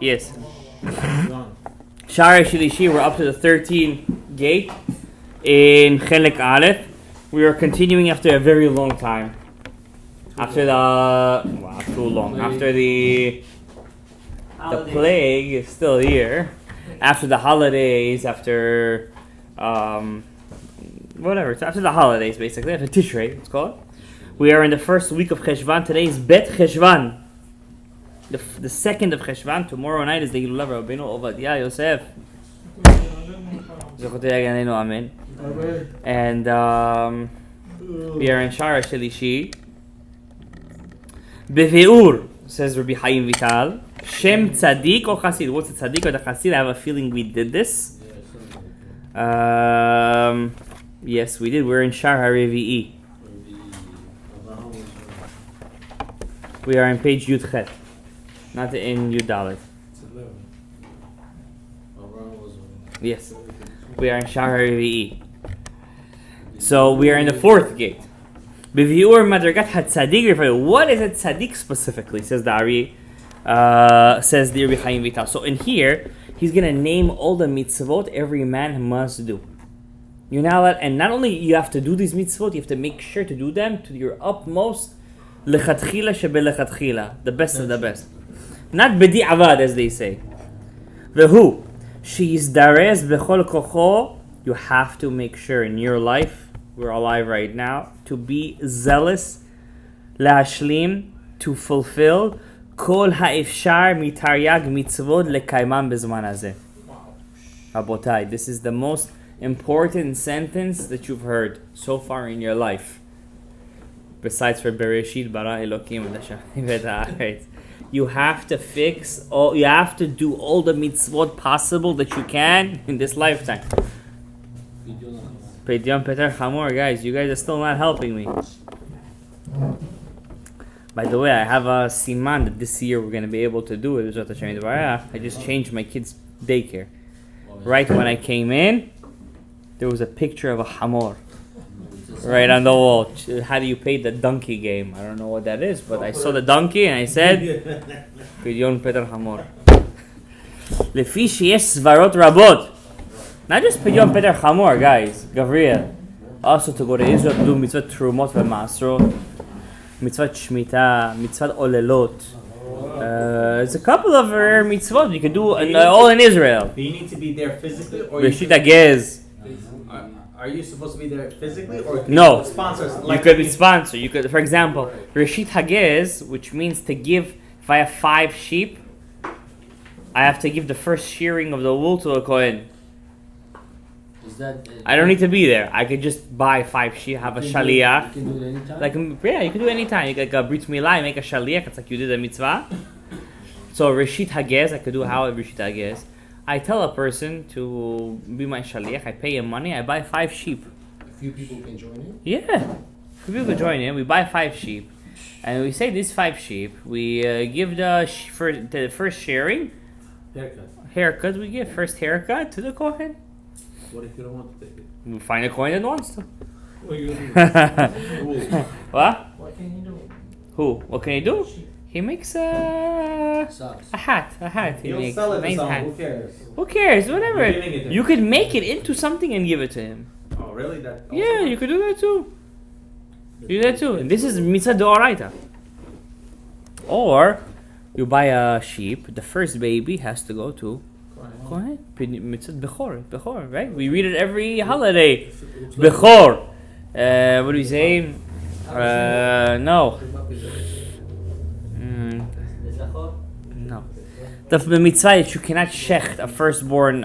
Yes. Sharei Shilishi, we're up to the 13th gate in Chelek Aleph. We are continuing after a very long time. After too long. After the plague is still here. After the holidays, after after the holidays basically, after Tishrei, let's call it. We are in the first week of Cheshvan. Today is Bet Cheshvan. The second of Cheshvan. Tomorrow night is the Hilulah Rabbeinu Ovadia Yosef. Amen. And we are in Sharei Shilishi. Beveur, says Rabbi Chaim Vital. Shem Tzadik or Chasid? What's the Tzadik or the Chasid? I have a feeling we did this. Yes, we did. We're in Sharei Revi'i. We are on page Yud Chet, not in Yud Dalet. Yes, we are in Sharei Revi'i. So we are in the fourth gate. B'vi'ur madragat hatzadik. What is a tzaddik specifically? Says the Ari. Says the Rabbi Chaim Vital. So in here, he's gonna name all the mitzvot every man must do. You're not allowed, and not only you have to do these mitzvot, you have to make sure to do them to your utmost. Lechatchila shebelechatchila, the best of the best. Not bedi'avad as they say. Vehu, she is dares bechol kocho. You have to make sure in your life, we're alive right now, to be zealous, lahashlim, to fulfill kol ha'efshar mitaryag mitzvot lekaimam bezman hazeh. Rabotai, this is the most important sentence that you've heard so far in your life. Besides for Bereshit bara Elokim v'ha'aretz. You have to you have to do all the mitzvot possible that you can in this lifetime. Pidyon Peter Chamor, guys, you guys are still not helping me. By the way, I have a siman that this year we're going to be able to do it. I just changed my kids' daycare. Right when I came in, there was a picture of a hamor right on the wall. How do you play the donkey game? I don't know what that is, but I saw the donkey and I said, Pidyon Peter Hamor. Lefi sheyesh svarot rabot. Not just Pidyon Peter Hamor, guys. Gavriel. Also to go to Israel to do mitzvot trumot v'masrot, mitzvot shmita, mitzvot olelot. There's a couple of rare mitzvot you can do all in Israel. Do you need to be there physically, or Reshit Hagez. Are you supposed to be there physically, or no? Sponsors. You could be sponsored. You could, for example, Reshit Hagez, which means to give. If I have 5 sheep, I have to give the first shearing of the wool to a kohen. I don't need to be there. I could just buy 5 sheep, have a shaliach. You can do it anytime? You can do it anytime. You could like a brit milah, make a shaliach. It's like you did a mitzvah. So Reshit Hagez, I could do how Reshit Hagez. I tell a person to be my shaliach. I pay him money. I buy 5 sheep. A few people can join in? Yeah, a few people can join in. We buy 5 sheep, and we say these 5 sheep. We give the first sharing haircut. We give first haircut to the kohen. What if you don't want to take it? We find a kohen that wants to. What are you going to What? What can you do? Who? What can he do? He makes Socks. a hat. He He'll makes sell it a to nice someone. hat. Who cares? Who cares? Whatever. You're giving it to You him. could make it into something and give it to him. Oh, really? That? Also Yeah, you could do that too. Do that too. And this is mitzvah d'oraita. Or you buy a sheep. The first baby has to go to kohen. Mitzvah bechor, right? We read it every holiday. Bechor. What do we say? No. No. The mitzvah is you cannot shecht a firstborn.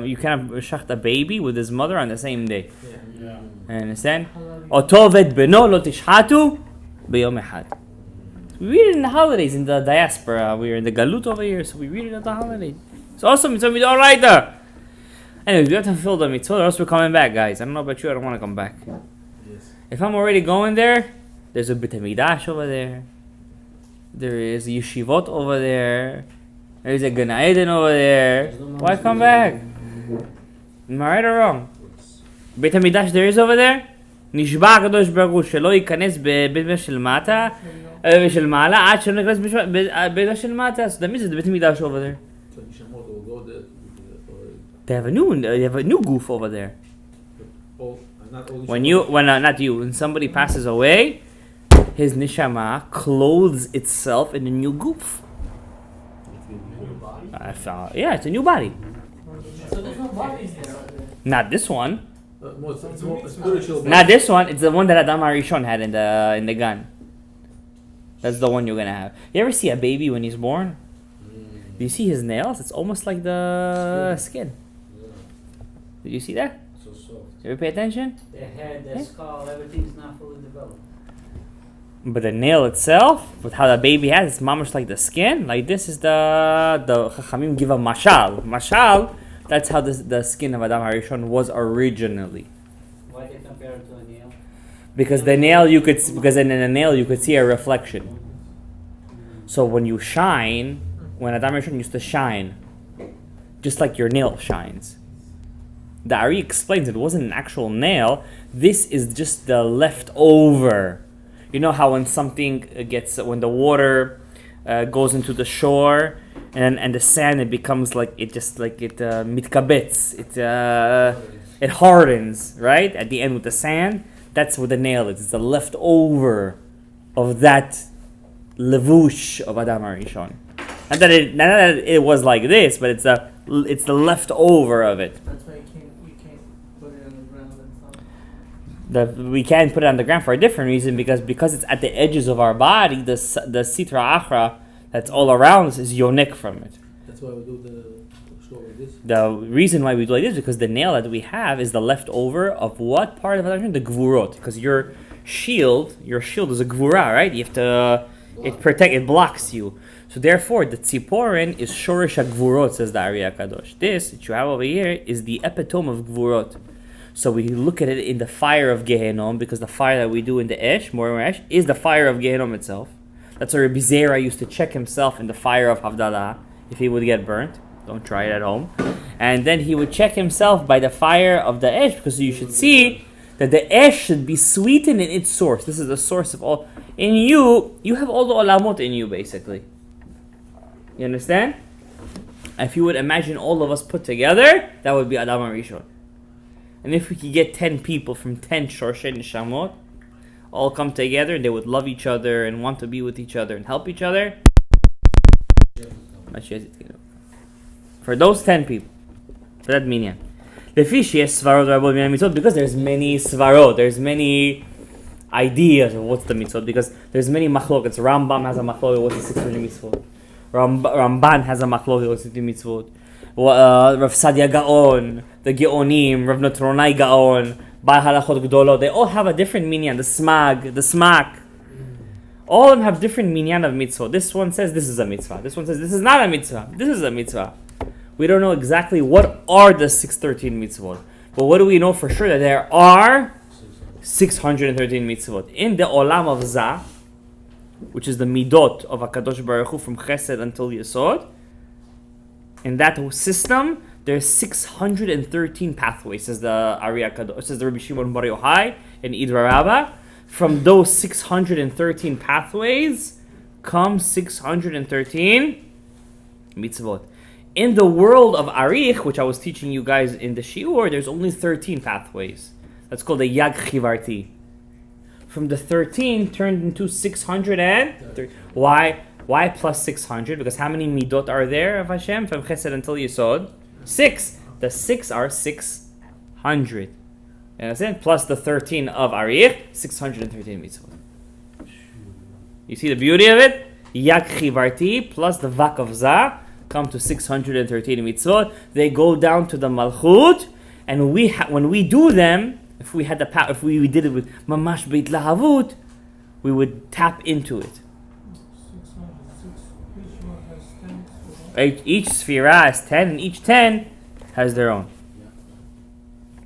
You cannot shecht a baby with his mother on the same day. Yeah. Understand? Otovet beno lo tishhatu b'yom echad. We read it in the holidays in the diaspora. We are in the galut over here, so we read it at the holidays. It's also mitzvah midoraita. Anyways, we have to fulfill the mitzvah, or else we're coming back, guys. I don't know about you, I don't want to come back. Yes. If I'm already going there, there's a Beit HaMikdash over there. There is yeshivot over there. There's a Gadaev over there. Why come back? Am I right or wrong? Beit HaMikdash there is over there? נשבע הקדוש ברוך הוא שלא ייכנס בבית של מטה, של מעלה, עד שלא ייכנס בבית של מטה. So that means it's the בית המקדש over there. They have a new goof over there. Not only When somebody passes away, his neshama clothes itself in a new goof. It's a new body. So there's no bodies there. Not this one. it's more spiritual. Not this one. It's the one that Adam HaRishon had in the gun. That's the one you're gonna have. You ever see a baby when he's born? Do you see his nails? It's almost like the skin. Did you see that? So soft. Did you pay attention? Their head, their skull, everything's not fully developed. But the nail itself, with how the baby has, it's mamish like the skin. Like this is the Chachamim give a mashal. Mashal, that's how the skin of Adam HaRishon was originally. Why they compare it to a nail? Because in the nail you could see a reflection. So when you shine, when Adam HaRishon used to shine, just like your nail shines. The Ari explains it wasn't an actual nail. This is just the leftover. You know how when something when the water goes into the shore and the sand, it becomes like it mitkabetz. It hardens, right? At the end with the sand. That's what the nail is. It's the leftover of that levush of Adam HaRishon. Not that it was like this, but it's the leftover of it. That's why we can't put it on the ground and stuff. We can't put it on the ground for a different reason, because it's at the edges of our body. The sitra achra that's all around us is yonik from it. That's why we do the show like this. The reason why we do like this is because the nail that we have is the leftover of what part of it? The gvurot. Because your shield is a gvura, right? You have to it blocks you. So therefore, the tziporin is shorish gvurot, says the Ari HaKadosh. This that you have over here is the epitome of gvurot. So we look at it in the fire of Gehenom, because the fire that we do in the Moreh Esh, is the fire of Gehenom itself. That's why Rabbi Zera used to check himself in the fire of Havdalah if he would get burnt. Don't try it at home. And then he would check himself by the fire of the Esh, because you should see that the Esh should be sweetened in its source. This is the source of all. In you have all the olamot in you, basically. You understand? If you would imagine all of us put together, that would be Adam HaRishon. And if we could get 10 people from 10 Shorshei Neshamot, all come together, and they would love each other and want to be with each other and help each other. For those 10 people, for that minyan. Because there's many svarot, there's many ideas of what's the mitzvot, because there's many machlokets. Rambam has a machlok, what's the 600 mitzvot? Ramban has a machlok, what's the mitzvot? Rav Sadia Gaon, the Geonim, Rav Notronai Gaon, Baal Halachot Gdolo, they all have a different minyan. The Smak, all of them have different minyan of mitzvah. This one says this is a mitzvah. This one says this is not a mitzvah. This is a mitzvah. We don't know exactly what are the 613 mitzvot, but what do we know for sure? That there are 613 mitzvot in the Olam of Zah, which is the midot of HaKadosh Baruch Hu from Chesed until Yesod. In that system, there's 613 pathways, says the Ari HaKadosh, says the Rabbi Shimon Bar Yochai and Idra Rabbah. From those 613 pathways come 613 mitzvot. In the world of Arich, which I was teaching you guys in the Shiur, there's only 13 pathways. That's called the Yag Chivarti. From the 13 turned into 630. Why plus 600? Because how many midot are there of Hashem from Chesed until Yesod? 6. The 6 are 600. You understand? Plus the 13 of Arich, 613 mitzvot. You see the beauty of it? Yag Chivarti plus the Vak of Zah come to 613 mitzvot. They go down to the Malchut, and when we do them, if we did it with Mamash Beit Lahavut, we would tap into it. Each Sphira has 10, and each 10 has their own.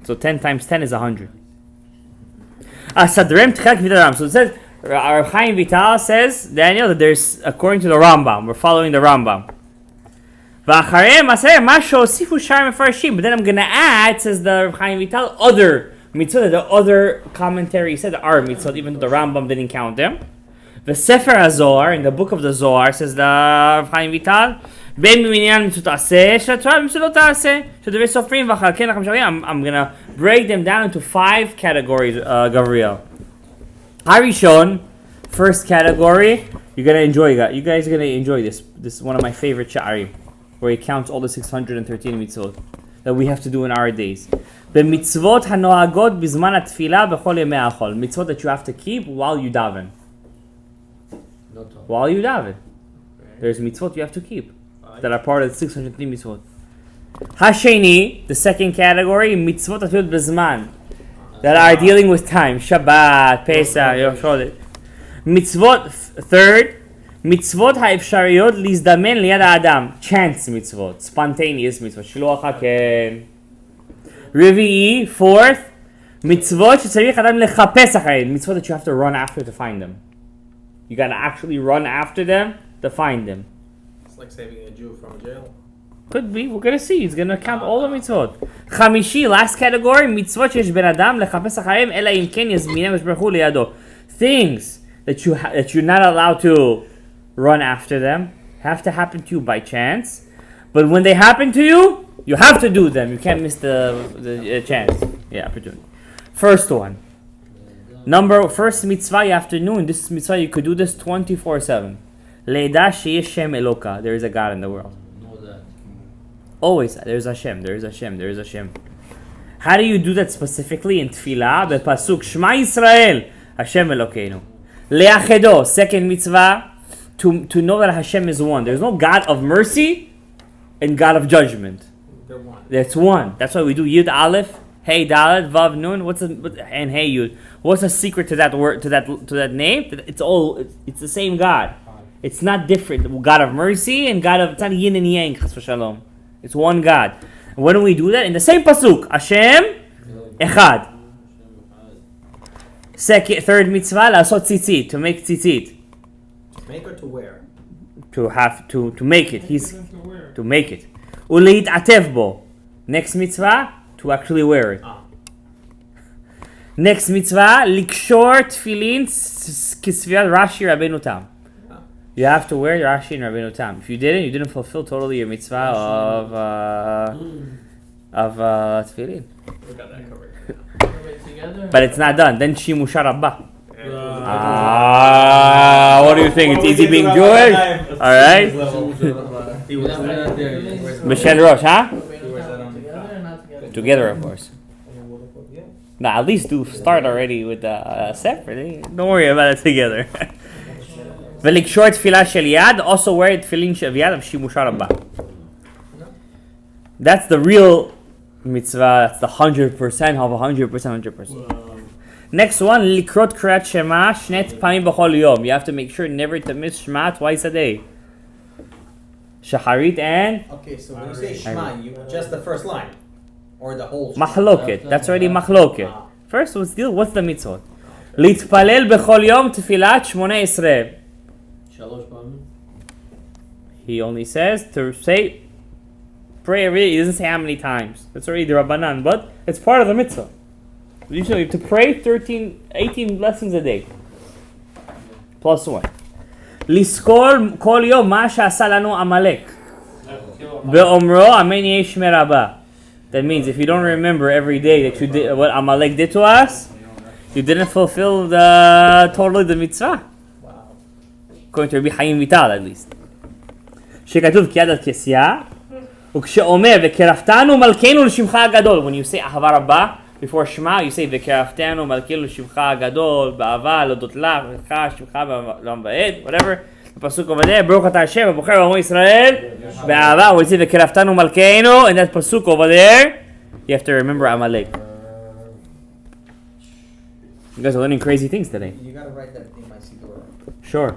So 10 times 10 is 100. So it says, Rav Chaim Vital says, Daniel, that there's, according to the Rambam, we're following the Rambam. But then I'm going to add, says the Rav Chaim Vital, other mitzvot, the other commentary said there are mitzvot, even though the Rambam didn't count them. The Sefer HaZohar, in the book of the Zohar, says the Rav Chaim Vital, בין במניין מצוות תעשה, שהתורה במצוות לא תעשה, שדברי סופרים ואחר כן לכם שרים. I'm gonna break them down into 5 categories, Gabriel. Harishon, first category, you're gonna enjoy that. You guys are gonna enjoy this. This is one of my favorite sha'arim, where he counts all the 613 mitzvot that we have to do in our days. במצוות הנוהגות בזמן התפילה בכל ימי החול. Mitzvot that you have to keep while you daven. Not all. While you daven. There's mitzvot you have to keep that are part of the 603 mitzvot. Hasheni, the second category, mitzvot atuyot bezman, that are dealing with time. Shabbat, Pesach, Yom Sholet. Mitzvot, third, mitzvot haefshariyot lizdamen liyad ha'adam. Chance mitzvot, spontaneous mitzvot. Shiluach haken. Revi'i, fourth, mitzvot shetzarich adam lechapes achariim. Mitzvot that you have to run after to find them. You gotta actually run after them to find them. It's like saving a Jew from jail. Could be. We're gonna see. He's gonna count all the mitzvot. Chamishi, last category, mitzvot sheyesh ben adam lechapes achariim ela im ken yazminam v'shberchu liyado. Things that you're not allowed to run after them have to happen to you by chance, but when they happen to you, you have to do them. You can't miss the chance. Yeah, opportunity. First one. First mitzvah you have to know, and this mitzvah you could do this 24/7. Leida sheyesh Shem Eloka. There is a God in the world. Know that. Always there's Hashem. There is Hashem. There is Hashem. How do you do that specifically in Tefillah? Bepasuk Shema Yisrael Hashem Elokeinu. Leachedo. Second mitzvah to know that Hashem is one. There's no God of mercy and God of judgment. They're one. That's one. That's why we do Yud Aleph, Hey Dalet, Vav Nun. And Hey Yud? What's the secret to that word? To that name? It's the same God. It's not different. God of mercy and God of, it's not yin and yang. Chas v'shalom. It's one God. And when do we do that? In the same pasuk. Hashem Echad. Third mitzvah, la'asot tzitzit, to make tzitzit. To make or to wear? To make it. To make it. Uleit'atev bo. Next mitzvah, to actually wear it. Next mitzvah, likshor tefillin kisviat Rashi Rabbeinu Tam. You have to wear Rashi and Rabbeinu Tam. If you didn't fulfill totally your mitzvah of tefillin. We got that covered. But it's not done. Then Shimusha Rabbah. What do you think? It's easy being Jewish? Alright? He was Michelle Rosh, huh? Together or not together? Together, of course. Nah, at least do start already with separate. Don't worry about it together. ולקשור תפילה של יד, also wear תפילין של יד of שימושה רבה. That's the real mitzvah, that's the 100% of 100%. Next one, לקרות קריאת שמע שני פעמים בכל יום. You have to make sure never to miss Shema twice a day. Shacharit and Okay, so when you say Shema, just the first line? Or the whole Shema? מחלוקת. That's already מחלוקת. First, what's the mitzvot? להתפלל בכל יום תפילת 18. He only says to say, pray every day. He doesn't say how many times. That's already the Rabbanan, but it's part of the mitzvah. Usually to pray 18 blessings a day. Plus one. לזכור כל יום מה שעשה לנו עמלק. באומרו אמן יהיה שמי רבה. That means if you don't remember every day that you did what Amalek did to us, you didn't fulfill totally the mitzvah. According to Rabbi Chaim Vital at least. שכתוב כי יד כסייה, וכשאומר וקרבתנו מלכנו לשמך הגדול. When you say אהבה רבה before Shema, you say וקרבתנו מלכנו לשמך הגדול, באהבה, להודות לך, ולך, שמך לעם ועד, whatever. הפסוק over there, ברוך אתה השם, הבוחר בעמו ישראל, באהבה, when you say וקרבתנו מלכנו, and that pasuk over there, you have to remember Amalek. You guys are learning crazy things today. You gotta write that in my siddur. Sure.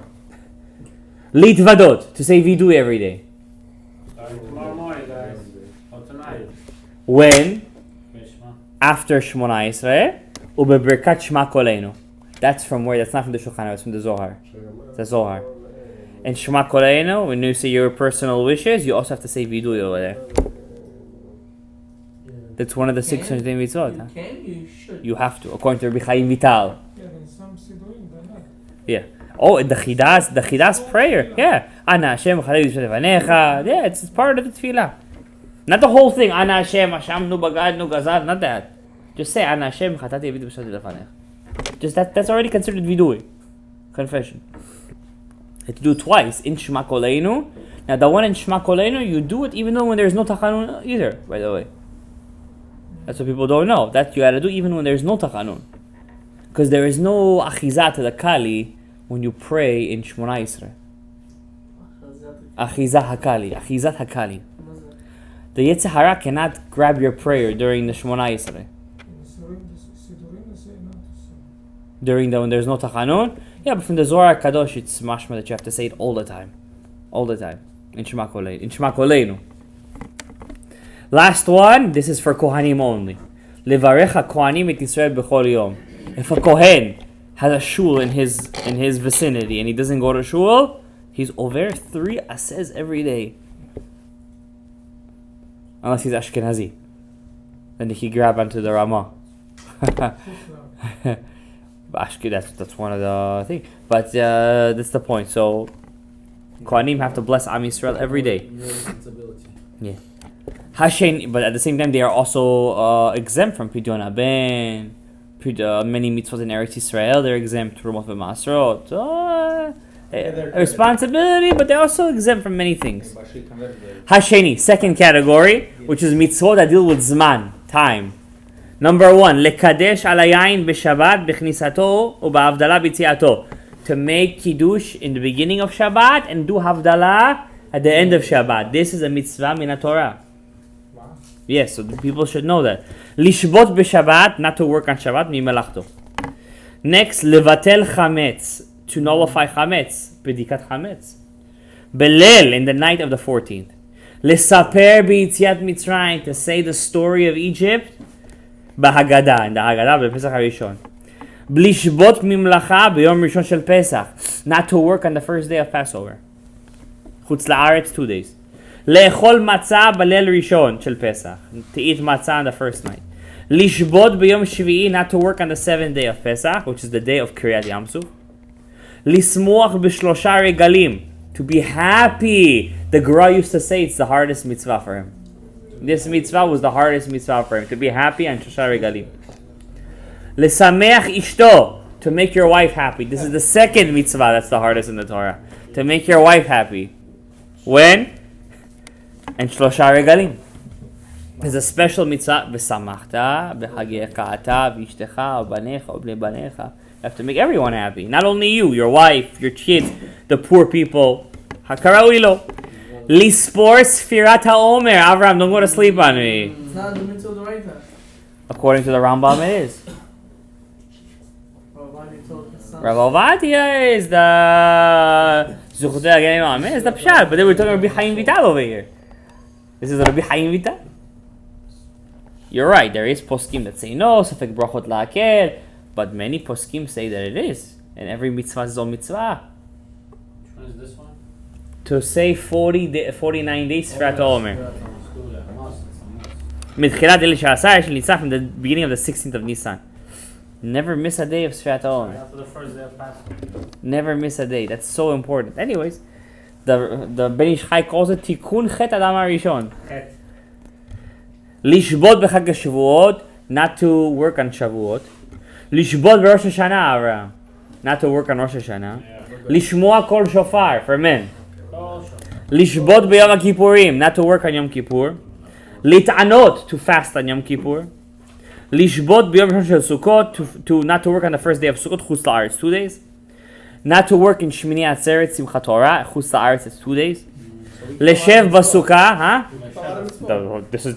Litvadot, to say vidu every day. Tomorrow morning, guys. Or tonight. When? Shema. After Shmona Yisrael, ubeberkat Shema Koleinu. That's from where? That's not from the Shulchan Aruch, it's from the Zohar. It's the Zohar. And Shema Koleinu, when you say your personal wishes, you also have to say vidu over there. That's one of the 600 mitzvot. You can, you should. You have to, according to Rabbi Chaim Vital. Yeah, in some Sidurim, they're not. Yeah. Oh, the Chidas prayer. Yeah. Ana Hashem Chalei Levanecha. Yeah, it's part of the tefillah. Not the whole thing. Ana Hashem Hashem Nu Bagad Nu Gazad. Not that. Just say Ana Hashem Chatati Vidu B'Shadi Levanecha. Just that's already considered vidui. Confession. You have to do it twice in Shema Koleinu. Now the one in Shema Koleinu, you do it even though when there's no tachanun either. By the way, that's what people don't know. That you got to do even when there's no tachanun, because there is no achizah to the kali when you pray in Shmona Yisrael. Achizah hakali, achizat hakali. The Yetzer Hara cannot grab your prayer during the Shmona Yisrael. During when there's no tachanun. Yeah, but from the Zohar Kadosh, it's mashma that you have to say it all the time. All the time. In Shema Koleinu. Last one, this is for Kohanim only. Levarecha Kohanim et Yisrael b'chol yom. If a Kohen has a shul in his vicinity and he doesn't go to shul, he's over 3 asez every day. Unless he's Ashkenazi. Then he grab onto the Ramah. That's one of the things. But that's the point. So Kohanim have to bless Am Yisrael every day. Yeah. Hashen, but at the same time they are also exempt from Pidyon Haben, many mitzvot in Eretz Yisrael. They're exempt from Rumot v'Maasrot. Responsibility, but they're also exempt from many things. Hasheni, second category, which is mitzvot that deal with zman, time. Number 1, lekadesh al hayayin b'Shabbat b'chnisato u'ba'avdala b'tziato. To make kiddush in the beginning of Shabbat and do havdalah at the end of Shabbat. This is a mitzvah min Torah. Wow. Yes, so people should know that. Lishbot b'Shabbat, not to work on Shabbat, mimelachto. Next, levatel chametz, to nullify chametz, b'dikat chametz. Belel, in the night of the 14th. Lesaper b'yitziat Mitzrayim, to say the story of Egypt. Bahagada, in the Haggadah, b'Pesach HaRishon. Blishbot mimlacha b'yom rishon shel Pesach, not to work on the first day of Passover. Chutz la'aretz, 2 days. Le'echol matzah b'leil rishon shel Pesach, to eat matzah on the first night. Lishbot b'yom shvi'i, not to work on the 7th day of Pesach, which is the day of Kriyat Yamsuf. Lismuach b'shlosha regalim, to be happy. The Gra used to say it's the hardest mitzvah for him. This mitzvah was the hardest mitzvah for him, to be happy on Shloshah regalim. Lesameach ishto, to make your wife happy. This is the second mitzvah that's the hardest in the Torah. To make your wife happy. When? And Shloshah regalim. There's a special mitzvah. V'samachta, v'chagecha ata, v'ishtecha, v'banecha, v'bnei banecha. You have to make everyone happy. Not only you, your wife, your kids, the poor people. Hakaraui lo. Lispor sfirat ha'omer. Avram, don't go to sleep on me. It's not the mitzvah of the right time. According to the Rambam, it is. Rav Ovadia is the Zuchotei HaGenim, is the Pshat, but then we're talking about Rabbi Chaim Vital over here. This is Rabbi Chaim Vital. You're right, there is poskim that say no, Safek Brachot La'akel, but many poskim say that it is, and every mitzvah is on mitzvah. Which one is this one? To say 49 days Sfirat HaOmer. Mitchilat El Sha'asar Shel Nitzah, from the beginning of the 16th of Nisan. Never miss a day of Sfirat HaOmer. After the first day of Passover. Never miss a day. That's so important. Anyways, the Ben Ish Chai calls it Tikkun Chet Adam HaRishon. Lishbot b'Chag HaShavuot, not to work on Shavuot. Lishbot b'Rosh Hashanah, Avraham, not to work on Rosh Hashanah. Lishmoa Kol Shofar, for men. Lishbot b'Yom HaKippurim, not to work on Yom Kippur. Lit'anot, to fast on Yom Kippur. Lishbot b'Yom Rishon Shel Sukkot, to not to work on the first day of Sukkot, Chutz La'aretz, 2 days. Not to work in Shmini Atzeret, Simchat Torah, Chutz La'aretz, it's 2 days. Leshev b'Sukkah, huh? This is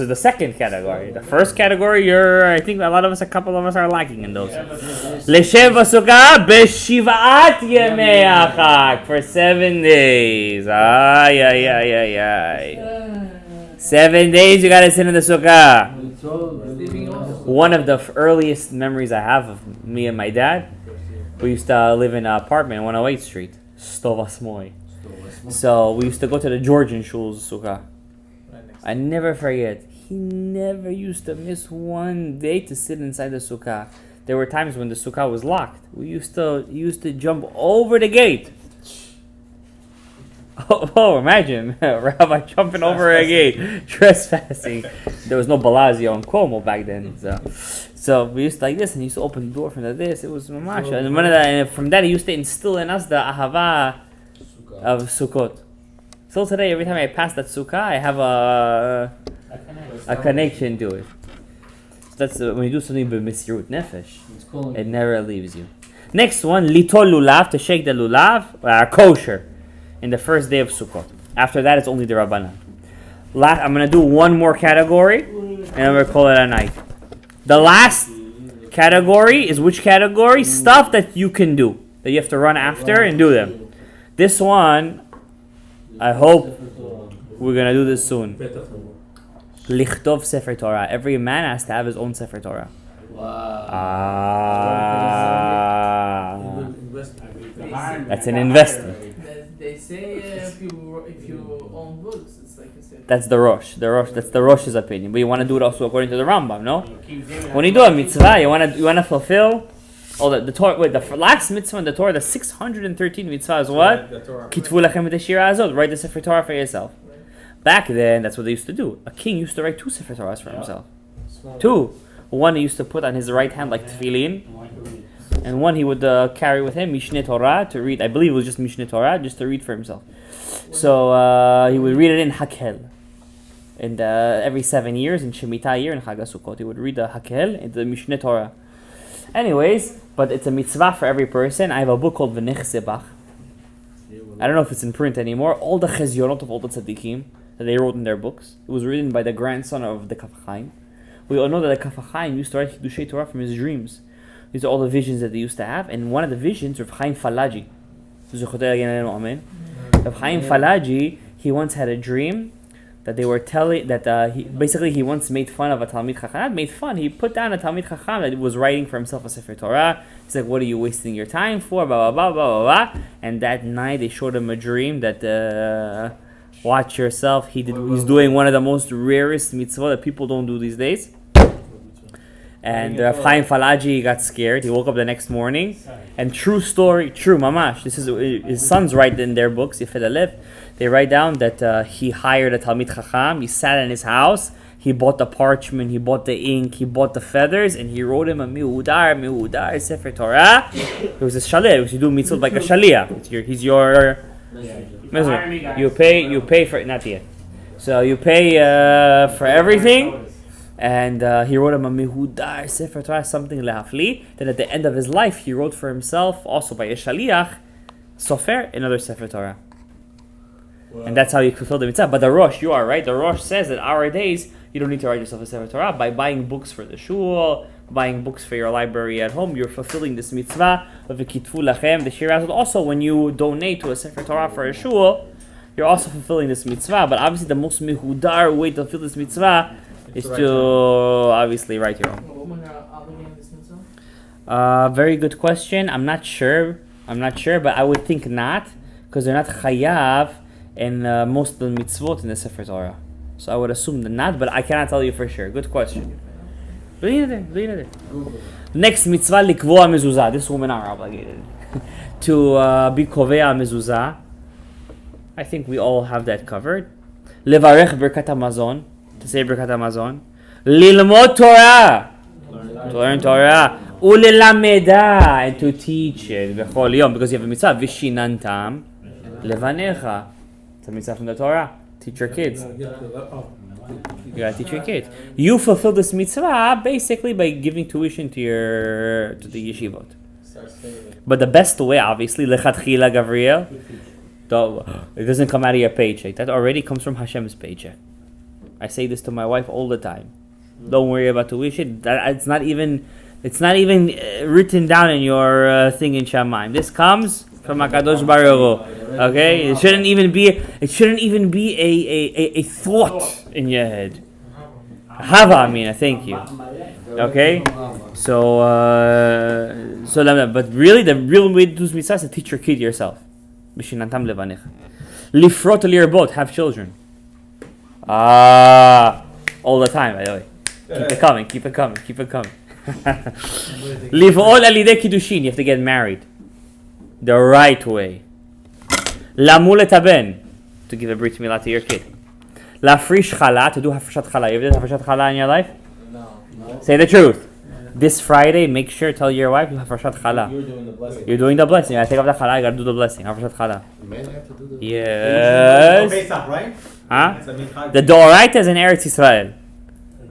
the second category. The first category, I think a couple of us are lacking in those. Leshev b'Sukkah b'Shivat Yemei HaChag, for 7 days. Ay, ay, ay, ay, ay. 7 days you gotta sit in the sukkah. One of the earliest memories I have of me and my dad, we used to live in an apartment on 108th Street, Stovasmoy. So we used to go to the Georgian shul's sukkah. I never forget, he never used to miss one day to sit inside the sukkah. There were times when the sukkah was locked. We used to jump over the gate. Oh, imagine Rabbi jumping over a gate, trespassing. There was no Bellagio and Como back then, so we used to like this, and he used to open the door from this. It was mamash, and from that he used to instill in us the ahava of Sukkot. Still today, every time I pass that sukkah, I have a connection to it. So that's when you do something b'misirut nefesh, it never leaves you. Next one, litol lulav, to shake the lulav, kosher, in the first day of Sukkot. After that, it's only the Rabbanan. I'm going to do one more category, and then we're going to call it a night. The last category is which category? Stuff that you can do, that you have to run after and do them. This one, I hope we're going to do this soon. Lichtov Sefer Torah. Every man has to have his own Sefer Torah. That's an investment. They say if you own books, it's like a Sefer. That's the Rosh. That's the Rosh's opinion. But you want to do it also according to the Rambam, no? When you do a mitzvah, you want to fulfill all the Torah. Wait, the last mitzvah in the Torah, the 613 mitzvah is what? Kitvu lachem v'teshira azot. Write the Sefer Torah for yourself. Back then, that's what they used to do. A king used to write 2 Sefer Torahs for himself. 2. One he used to put on his right hand like tefillin, and one he would carry with him Mishneh Torah to read. I believe it was just Mishneh Torah, just to read for himself. So he would read it in Hakel. And every 7 years, in Shemitah year, in Chag HaSukkot, he would read the Hakel into the Mishneh Torah. Anyways, but it's a mitzvah for every person. I have a book called V'nechzebach. I don't know if it's in print anymore. All the chezyonot of all the tzaddikim that they wrote in their books. It was written by the grandson of the Kaf HaChaim. We all know that the Kaf HaChaim used to write Kedusha Torah from his dreams. These are all the visions that they used to have. And one of the visions, Rav Chaim Falaji. Rav Chaim Falaji, he once had a dream that they were telling, that he once made fun of a Talmid Chacham. Made fun, he put down a Talmid Chacham that was writing for himself a Sefer Torah. He's like, what are you wasting your time for? Blah, blah, blah, blah, blah, blah. And that night they showed him a dream that, watch yourself, he's doing one of the most rarest mitzvah that people don't do these days. And Rav Chaim Falaji got scared. He woke up the next morning. And true story, true mamash. This is his sons write in their books, Yefed Alev. They write down that he hired a Talmid Chacham. He sat in his house. He bought the parchment. He bought the ink. He bought the feathers, and he wrote him a Mehudar Sefer Torah. It was a Shalei. Which you do mitzvot like a Shaliach. He's your messenger. You pay for it. Not yet. So you pay for everything. And he wrote him a Mehudar Sefer Torah, something lehafli. Then at the end of his life, he wrote for himself, also by a Shaliach, Sofer, another Sefer Torah. Wow. And that's how you fulfill the mitzvah. But the Rosh, you are right. The Rosh says that our days, you don't need to write yourself a Sefer Torah. By buying books for the shul, buying books for your library at home, you're fulfilling this mitzvah of the Kitvu Lachem, the Shiraz. Also, when you donate to a Sefer Torah for a shul, you're also fulfilling this mitzvah. But obviously, the most mehudar way to fulfill this mitzvah is to obviously write your own. What women are obligated this mitzvah? Very good question. I'm not sure, but I would think not, because they're not chayav in most of the mitzvot in the Sefer Torah. So I would assume that not, but I cannot tell you for sure. Good question. Next mitzvah, likvoa mezuzah. This women are obligated to be kovea mezuzah. I think we all have that covered. Levarech birkat hamazon, to say birkat hamazon. Lilmod Torah, to learn Torah. Ulelameda, and to teach it. Bechol yom, because you have a mitzvah. Vishinantam levanecha. It's a mitzvah from the Torah. Teach your kids. You gotta teach your kids. You fulfill this mitzvah basically by giving tuition to the yeshivot. But the best way, obviously, lechatchila Gavriel, it doesn't come out of your paycheck. That already comes from Hashem's paycheck. I say this to my wife all the time. Don't worry about tuition. It's not even written down in your thing in Shamayim. This comes from HaKadosh Baruch Hu. Okay, it shouldn't even be a thought in your head. Hava, thank you. Okay, so but really, the real way to do mitzvah is to teach your kid yourself. Bishinantam levanech. Lifrot lirabot, have children. All the time, by the way. Keep it coming. Liv'ol alidei kiddushin. You have to get married the right way. Lamul et haben, to give a brit milah to your kid. Lafrish chala, to do hafreshat chala. You ever did hafreshat chala in your life? No. Say the truth. This Friday, make sure tell your wife you have hafreshat chala. You're doing the blessing. You're doing the blessing. I take off the chala. I gotta do the blessing. Hafreshat chala. Man, I have to do the Yes. Pesach, right? Huh? It's a minchag. The Doraita is in Eretz Yisrael.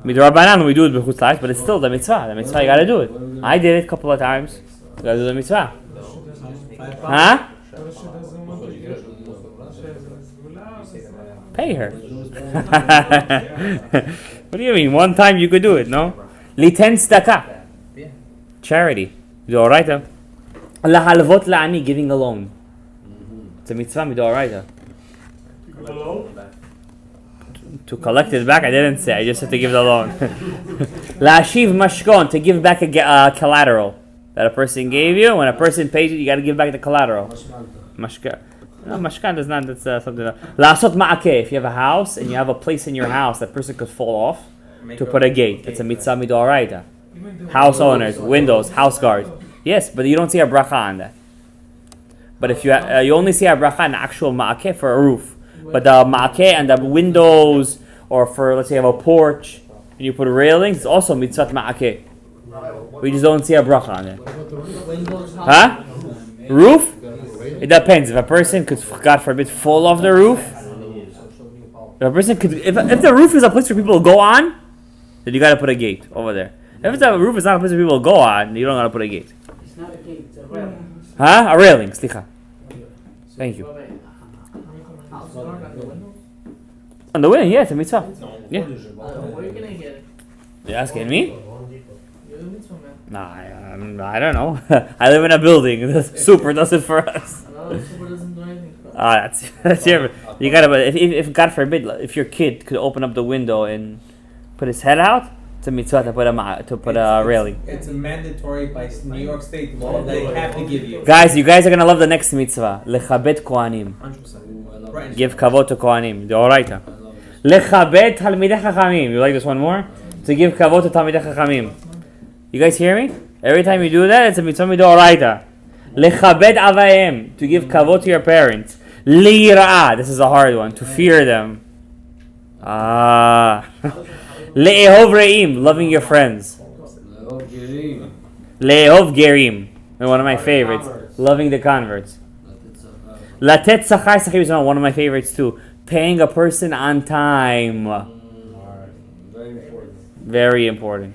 Midrabanan we do it b'chutz la'aretz, but it's still the mitzvah. The mitzvah you gotta do it. I did it a couple of times. You gotta do the mitzvah. Huh? Pay her. What do you mean? One time you could do it, no? Liten tzedakah. Charity. Doraita. Lahalvot la'ani, giving a loan. It's a mitzvah midoraita. To collect it back, I didn't say. I just said to give the loan. La'ashiv mashkon, to give back a collateral that a person gave you. When a person pays you, you got to give back the collateral. Mashka. No, mashkan does not. That's something. La'asot ma'akeh. If you have a house and you have a place in your house that person could fall off, to put a gate. It's a mitzvah midoraita. House owners, windows, house guards. Yes, but you don't see a bracha on that. But if you you only see a bracha on actual ma'akeh for a roof. But the ma'akeh and the windows, or for, let's say you have a porch, and you put railings, it's also mitzvah ma'akeh. We just don't see a bracha on it. Huh? Roof? It depends. If a person could, God forbid, fall off the roof, if a person could, if the roof is a place where people go on, then you gotta put a gate over there. If the roof is not a place where people go on, you don't gotta put a gate. It's not a gate, it's a railing. Huh? A railing, slicha. Thank you. House guard on the window? On the window, yeah, it's a mitzvah. Yeah. Where are you gonna get it? You asking me? You're the mitzvah man. Nah, I don't know. I live in a building. The super does it for us. No, the super doesn't do anything for us. That's your. You gotta. But if God forbid, if your kid could open up the window and put his head out, it's a mitzvah to put a railing. It's mandatory by New York State law that they have to give you. Guys, you guys are gonna love the next mitzvah. Lechabed kohanim. 100%. Give kavod to kohanim. The oraita. Lechabed talmidei chachamim. You like this one more? To give kavod to talmidei chachamim. You guys hear me? Every time you do that, it's a mitzvah midoraita. Lechabed avayim, to give kavod to your parents. Li'ira'ah, this is a hard one, to fear them. Le'ehov re'im, loving your friends. Le'ehov gerim, one of my favorites. Loving the converts. Latet sachar sachir is one of my favorites too. Paying a person on time. Very important.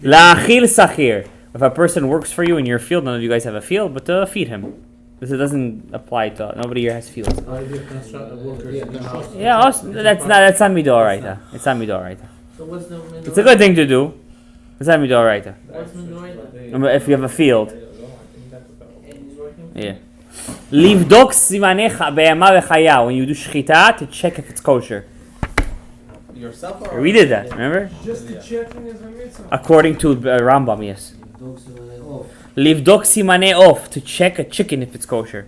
La'achil sachir. If a person works for you in your field, none of you guys have a field, but feed him. This doesn't apply to nobody here has fields. Yeah, also, that's not midoraita. It's not midoraita. So what's the middle? It's a good thing to do. It's not midoraita. What's middle? If you have a field, And he's working? yeah. Livdok simanecha be'ema v'chaya. When you do shchita, to check if it's kosher. Yourself or We did that, remember? Just the checking is a mitzvah. According to Rambam, yes. Livdok simane off, to check a chicken if it's kosher.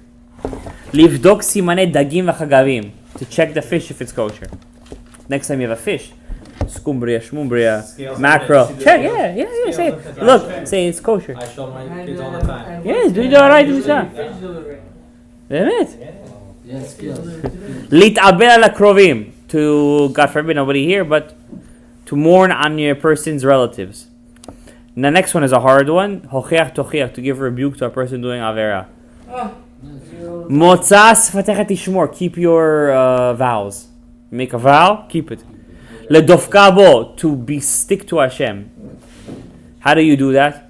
Livdok simane dagim v'chagavim, to check the fish if it's kosher. Next time you have a fish, scumbria, shmumbria, mackerel, check, yeah, say it. Look, say it's kosher. I show my kids all the time. Yes, do it alright, mitzvah. Fish delivery. באמת. Yes, skills. להתאבל על הקרובים, to, God forbid, nobody here, but to mourn on your person's relatives. And the next one is a hard one. Hochiach tochiach, to give rebuke to a person doing avera. Motza sfatecha tishmor, keep your vows. Make a vow, keep it. Ledofka bo, to stick to Hashem. How do you do that?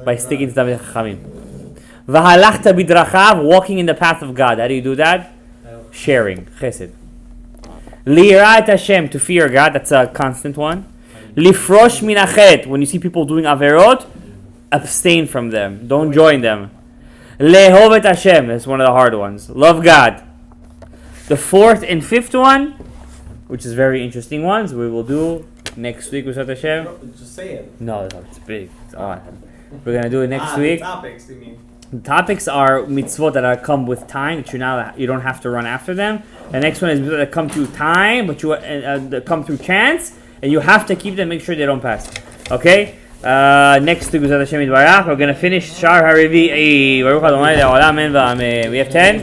By sticking to David Chachamim. V'halachta bidrachav, walking in the path of God. How do you do that? Sharing, chesed. Li'yirat Hashem, to fear God, that's a constant one. Lifrosh minachet, when you see people doing averot, abstain from them. Don't join them. Lehov et Hashem, that's one of the hard ones. Love God. The fourth and fifth one, which is very interesting ones, we will do next week with Hashem. Just say it. No, it's big. It's odd. We're going to do it next week. Topics, you mean? The topics are mitzvot that come with time, that you don't have to run after them. The next one is mitzvot that come through time, but that come through chance, and you have to keep them, make sure they don't pass. Okay? Next to Guzat Hashem Yitbarach, we're gonna finish Shar HaRevi'i. Baruch Adonai Le'olam, Amen v'Amen. We have 10.